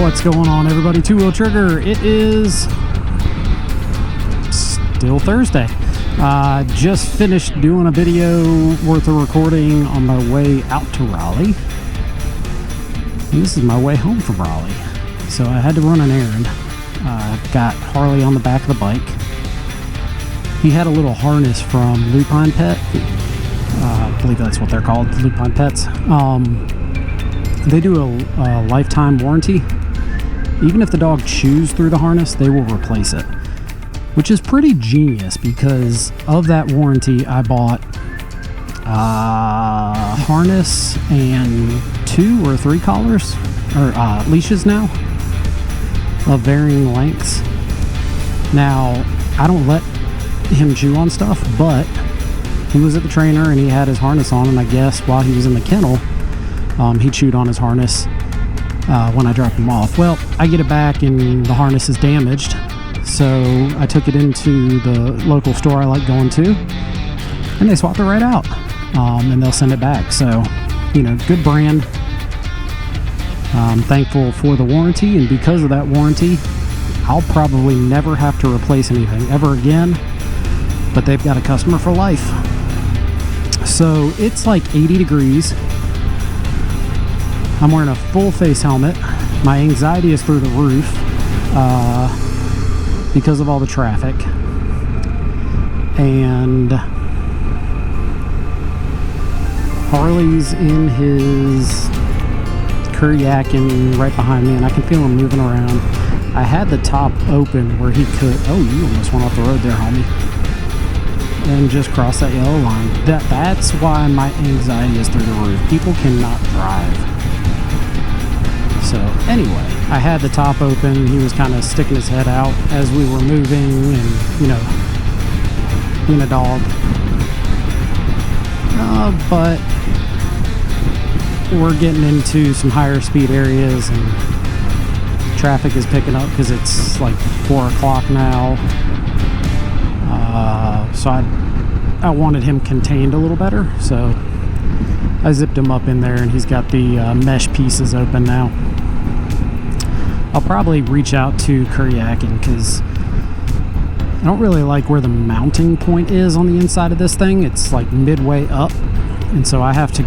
What's going on, everybody? TwoWheelTrigger. It is still Thursday. Just finished doing a video worth of recording on my way out to Raleigh. And this is my way home from Raleigh. So I had to run an errand. Got Harley on the back of the bike. He had a little harness from Lupine Pet. I believe that's what they're called, Lupine Pets. They do a lifetime warranty. Even if the dog chews through the harness, they will replace it, which is pretty genius because of that warranty. I bought a harness and 2 or 3 collars or leashes now of varying lengths. Now, I don't let him chew on stuff, but he was at the trainer and he had his harness on, and I guess while he was in the kennel, he chewed on his harness when I dropped him off. Well, I get it back and the harness is damaged, so I took it into the local store I like going to, and they swapped it right out, and they'll send it back. So, you know, good brand. I'm thankful for the warranty, and because of that warranty, I'll probably never have to replace anything ever again, but they've got a customer for life. So it's like 80 degrees. I'm wearing a full face helmet. My anxiety is through the roof because of all the traffic. And Harley's in his yakking right behind me, and I can feel him moving around. I had the top open where he could... Oh, you almost went off the road there, homie. And just cross that yellow line. That's why my anxiety is through the roof. People cannot drive. So anyway, I had the top open. He was kind of sticking his head out as we were moving, and, you know, being a dog. But we're getting into some higher speed areas, and traffic is picking up because it's like 4 o'clock now. So I wanted him contained a little better, so I zipped him up in there, and he's got the mesh pieces open now. I'll probably reach out to Kuryakin because I don't really like where the mounting point is on the inside of this thing. It's like midway up, and so I have to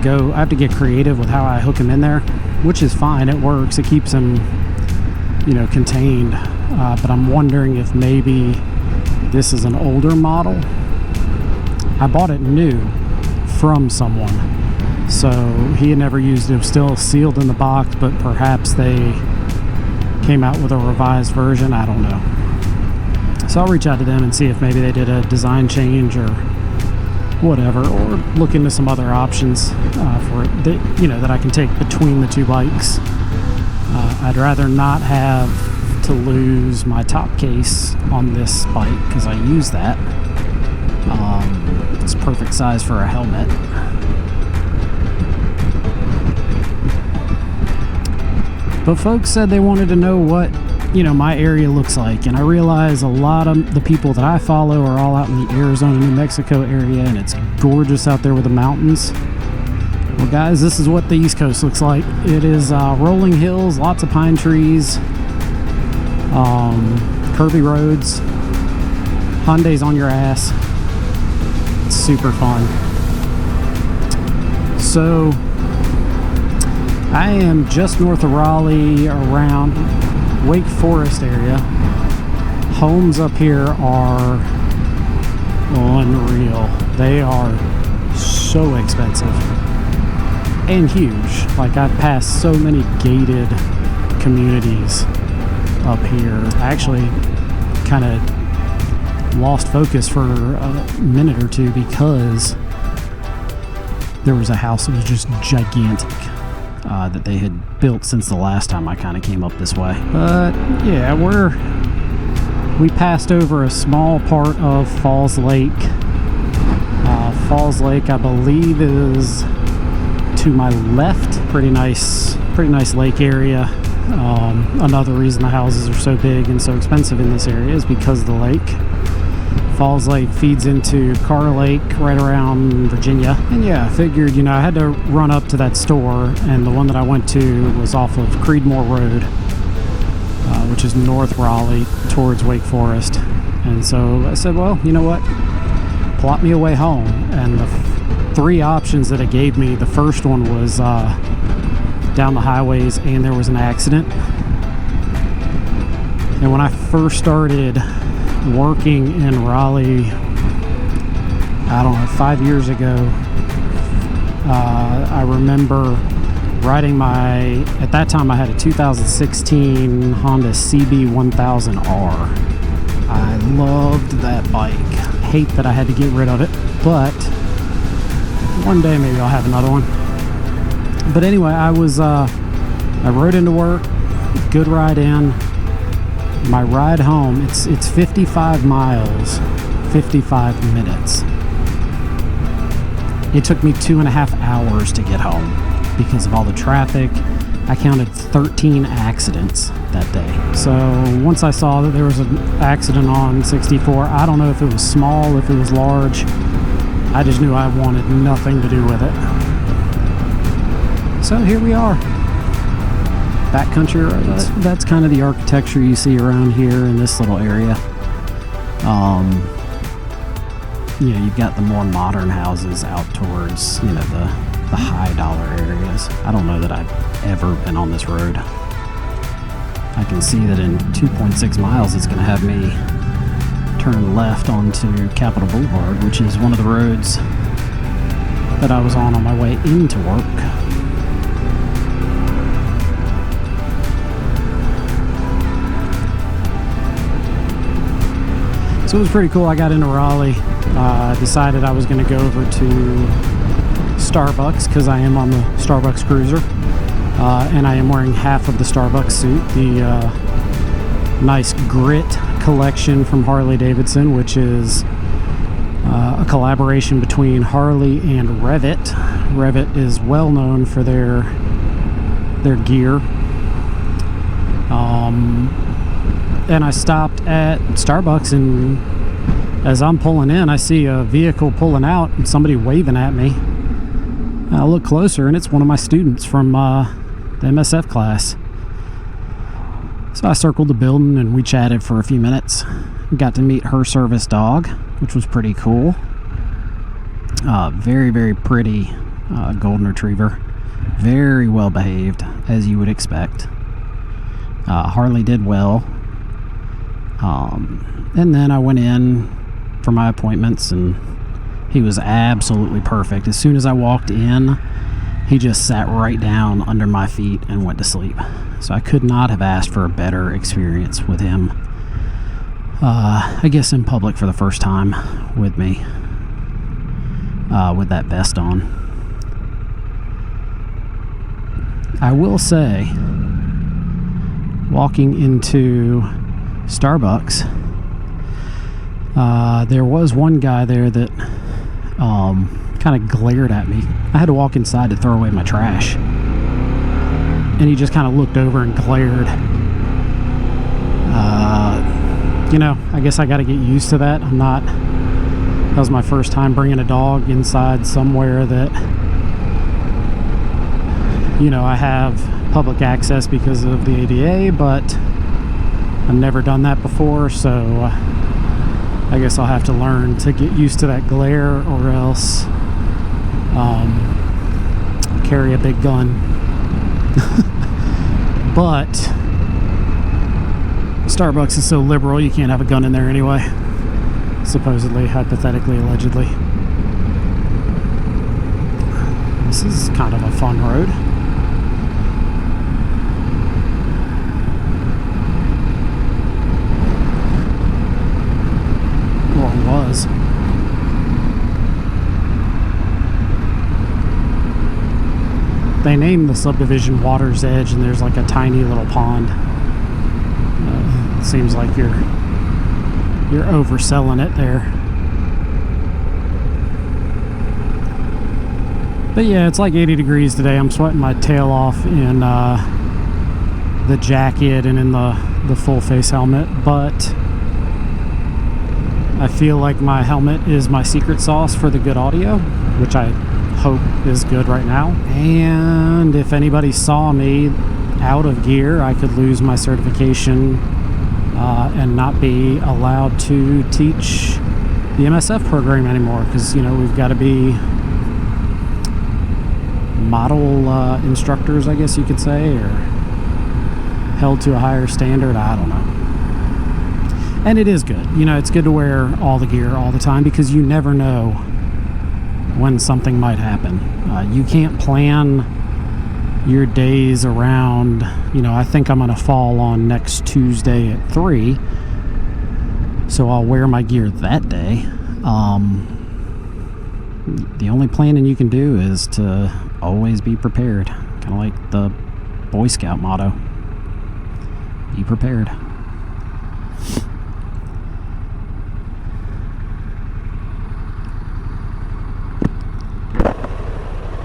get creative with how I hook him in there, which is fine. It works. It keeps him, you know, contained. But I'm wondering if maybe this is an older model. I bought it new from someone, so he had never used it. It was still sealed in the box, but perhaps they came out with a revised version. I don't know. So I'll reach out to them and see if maybe they did a design change or whatever, or look into some other options for it that, you know, that I can take between the 2 bikes. I'd rather not have to lose my top case on this bike because I use that. It's perfect size for a helmet. But folks said they wanted to know what, you know, my area looks like, and I realize a lot of the people that I follow are all out in the Arizona, New Mexico area, and it's gorgeous out there with the mountains. Well, guys, this is what the East Coast looks like. It is rolling hills, lots of pine trees, curvy roads, Hyundais on your ass. It's super fun. So I am just north of Raleigh, around Wake Forest area. Homes up here are unreal. They are so expensive and huge. Like, I've passed so many gated communities up here. I actually kind of lost focus for a minute or two because there was a house that was just gigantic that they had built since the last time I kind of came up this way. But yeah, we passed over a small part of Falls Lake. Falls Lake, I believe, is to my left. Pretty nice lake area. Another reason the houses are so big and so expensive in this area is because of the lake. Falls Lake feeds into Carr Lake right around Virginia. And yeah, I figured, you know, I had to run up to that store, and the one that I went to was off of Creedmoor Road. which is North Raleigh towards Wake Forest. And so I said, well, you know what? Plot me a way home. And the three options that it gave me, the first one was down the highways, and there was an accident. And when I first started working in Raleigh, I don't know, 5 years ago, I remember riding at that time I had a 2016 Honda CB1000R. I loved that bike. Hate that I had to get rid of it, but one day maybe I'll have another one. But anyway, I rode into work, good ride in. My ride home, it's 55 miles, 55 minutes. It took me 2.5 hours to get home because of all the traffic. I counted 13 accidents that day. So once I saw that there was an accident on 64, I don't know if it was small, if it was large. I just knew I wanted nothing to do with it. So here we are. Backcountry roads. That's kind of the architecture you see around here in this little area. You've got the more modern houses out towards, the high dollar areas. I don't know that I've ever been on this road. I can see that in 2.6 miles it's going to have me turn left onto Capitol Boulevard, which is one of the roads that I was on my way into work. So it was pretty cool. I got into Raleigh, decided I was going to go over to Starbucks because I am on the Starbucks Cruiser, and I am wearing half of the Starbucks suit, the nice Grit collection from Harley Davidson, which is a collaboration between Harley and Revit. Revit is well known for their gear. And I stopped at Starbucks, and as I'm pulling in, I see a vehicle pulling out and somebody waving at me. And I look closer, and it's one of my students from the MSF class. So I circled the building and we chatted for a few minutes. Got to meet her service dog, which was pretty cool. Very, very pretty golden retriever. Very well behaved, as you would expect. Harley did well. And then I went in for my appointments, and he was absolutely perfect. As soon as I walked in, he just sat right down under my feet and went to sleep. So I could not have asked for a better experience with him. I guess in public for the first time with me, with that vest on. I will say, walking into Starbucks, there was one guy there that kind of glared at me. I had to walk inside to throw away my trash, and he just kind of looked over and glared. I guess I got to get used to that. That was my first time bringing a dog inside somewhere that I have public access because of the ADA, but I've never done that before, so I guess I'll have to learn to get used to that glare, or else carry a big gun. But Starbucks is so liberal, you can't have a gun in there anyway. Supposedly, hypothetically, allegedly. This is kind of a fun road. Was. They named the subdivision Water's Edge, and there's like a tiny little pond. It seems like you're overselling it there. But yeah, it's like 80 degrees today. I'm sweating my tail off in the jacket and in the full face helmet, but I feel like my helmet is my secret sauce for the good audio, which I hope is good right now. And if anybody saw me out of gear, I could lose my certification and not be allowed to teach the MSF program anymore, because, you know, we've got to be model instructors, I guess you could say, or held to a higher standard. I don't know. And it is good. You know, it's good to wear all the gear all the time, because you never know when something might happen. You can't plan your days around, you know, I think I'm going to fall on next Tuesday at 3, so I'll wear my gear that day. The only planning you can do is to always be prepared. Kind of like the Boy Scout motto. Be prepared.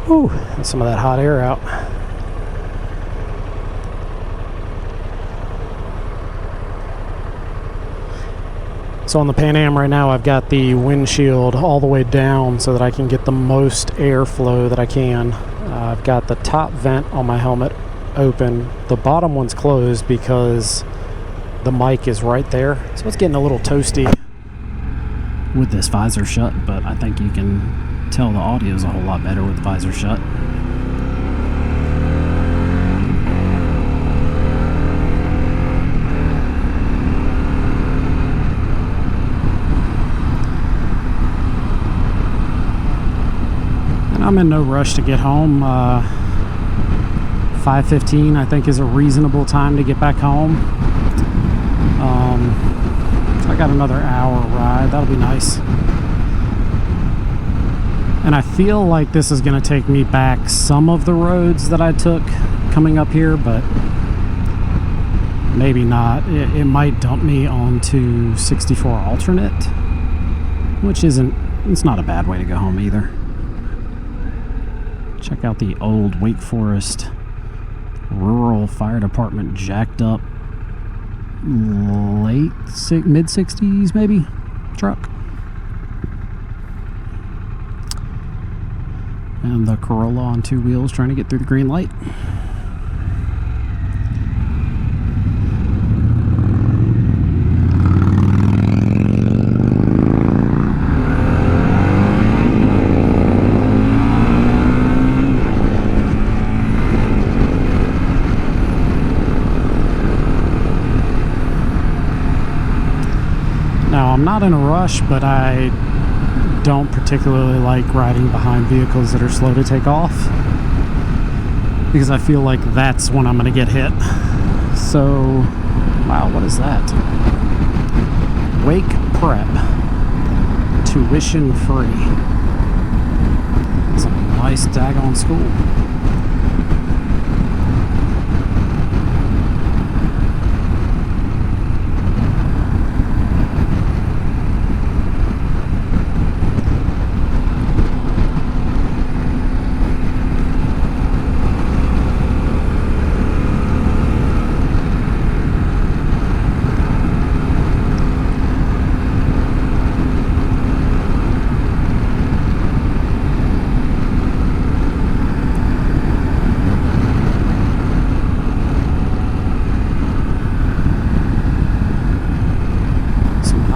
Ooh, get some of that hot air out. So on the Pan Am right now, I've got the windshield all the way down so that I can get the most airflow that I can. I've got the top vent on my helmet open. The bottom one's closed because the mic is right there. So it's getting a little toasty with this visor shut, but I think you can tell the audio is a whole lot better with the visor shut. And I'm in no rush to get home. 5:15 I think is a reasonable time to get back home. So I got another hour ride. That'll be nice. And I feel like this is going to take me back some of the roads that I took coming up here, but maybe not. It might dump me onto 64 alternate, which it's not a bad way to go home either. Check out the old Wake Forest Rural Fire Department jacked up mid-60s maybe truck. And the Corolla on 2 wheels trying to get through the green light. Now, I'm not in a rush, but I don't particularly like riding behind vehicles that are slow to take off, because I feel like that's when I'm going to get hit. So, wow, what is that? Wake Prep, tuition free. It's a nice daggone school.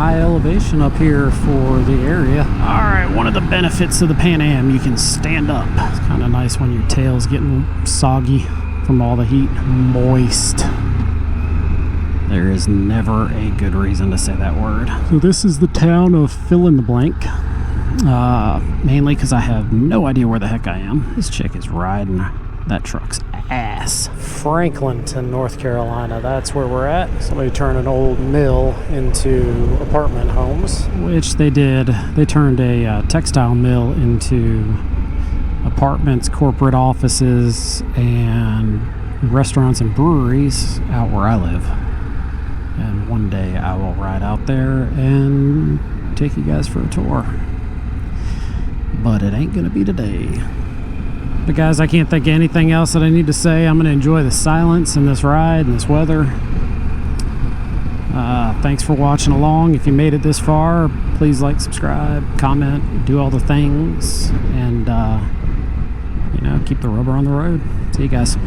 High elevation up here for the area. Alright, one of the benefits of the Pan Am, you can stand up. It's kind of nice when your tail's getting soggy from all the heat. Moist. There is never a good reason to say that word. So this is the town of fill in the blank. Mainly because I have no idea where the heck I am. This chick is riding that truck's ass. Franklinton, North Carolina, that's where we're at. Somebody turned an old mill into apartment homes, which they did. They turned a textile mill into apartments, corporate offices, and restaurants and breweries out where I live. And one day I will ride out there and take you guys for a tour. But it ain't gonna be today. But guys, I can't think of anything else that I need to say. I'm going to enjoy the silence in this ride and this weather. Thanks for watching along. If you made it this far, please like, subscribe, comment, do all the things, and you know, keep the rubber on the road. See you guys.